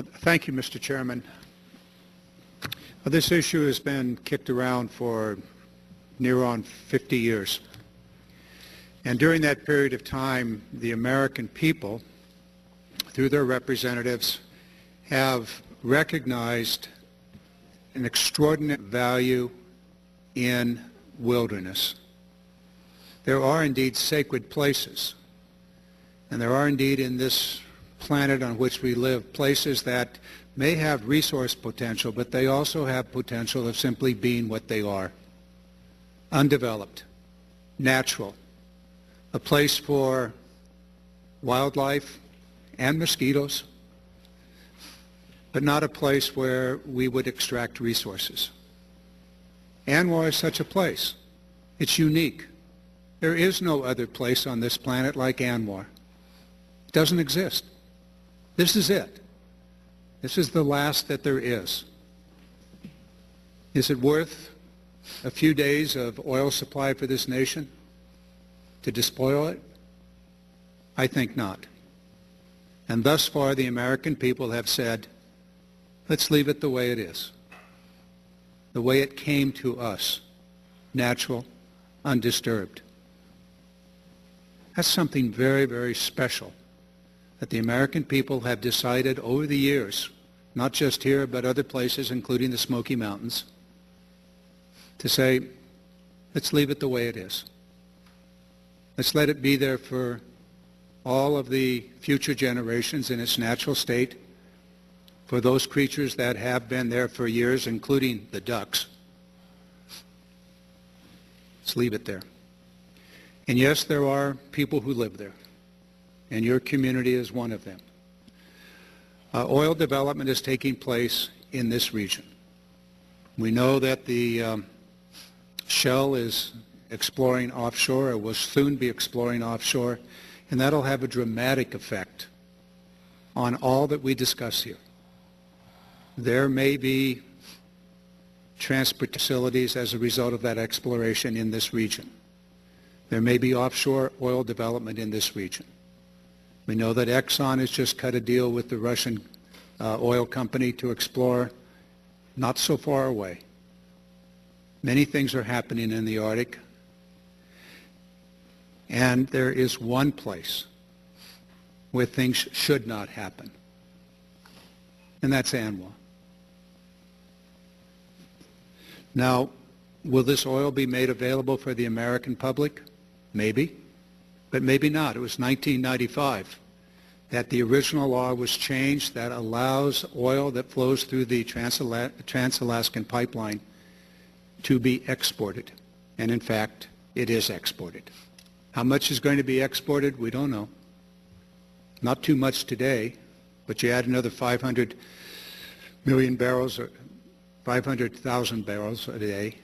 Thank you, Mr. Chairman. This issue has been kicked around for near on 50 years. And during that period of time, the American people, through their representatives, have recognized an extraordinary value in wilderness. There are indeed sacred places, and there are indeed in this planet on which we live places that may have resource potential, but they also have potential of simply being what they are: undeveloped, natural, a place for wildlife and mosquitoes, but not a place where we would extract resources. ANWR is such a place. It's unique. There is no other place on this planet like ANWR. It doesn't exist. This is it. This is the last that there is. Is it worth a few days of oil supply for this nation to despoil it? I think not. And thus far, the American people have said, let's leave it the way it is, the way it came to us, natural, undisturbed. That's something very, very special that the American people have decided over the years, not just here but other places, including the Smoky Mountains, to say, let's leave it the way it is. Let's let it be there for all of the future generations in its natural state, for those creatures that have been there for years, including the ducks. Let's leave it there. And yes, there are people who live there, and your community is one of them. Oil development is taking place in this region. We know that the Shell is exploring offshore, or will soon be exploring offshore, and that'll have a dramatic effect on all that we discuss here. There may be transport facilities as a result of that exploration in this region. There may be offshore oil development in this region. We know that Exxon has just cut a deal with the Russian oil company to explore not so far away. Many things are happening in the Arctic. And there is one place where things should not happen, and that's ANWR. Now, will this oil be made available for the American public? Maybe, but maybe not. It was 1995 that the original law was changed that allows oil that flows through the Trans-Alaskan pipeline to be exported. And in fact, it is exported. How much is going to be exported? We don't know. Not too much today, but you add another 500 million barrels or 500,000 barrels a day,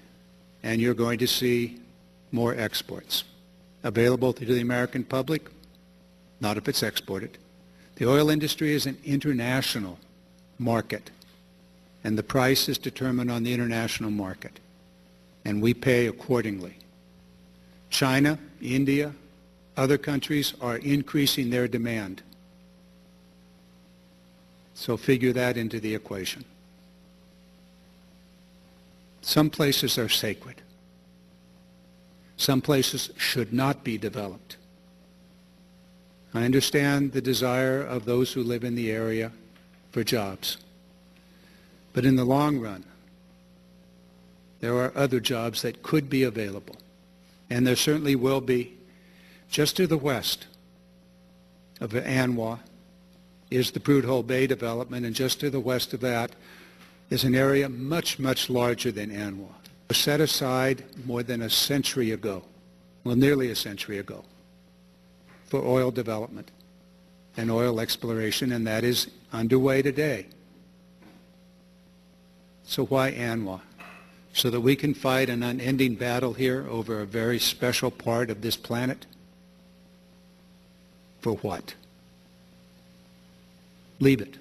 and you're going to see more exports. Available to the American public? Not if it's exported. The oil industry is an international market, and the price is determined on the international market, and we pay accordingly. China, India, other countries are increasing their demand. So figure that into the equation. Some places are sacred. Some places should not be developed. I understand the desire of those who live in the area for jobs. But in the long run, there are other jobs that could be available. And there certainly will be. Just to the west of ANWR is the Prudhoe Bay development, and just to the west of that is an area much, much larger than ANWR. It was set aside more than a century ago, well, nearly a century ago, for oil development and oil exploration, and that is underway today. So why ANWR? So that we can fight an unending battle here over a very special part of this planet? For what? Leave it.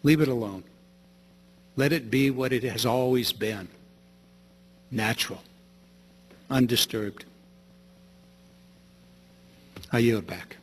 Leave it alone. Let it be what it has always been. Natural. Undisturbed. I yield back.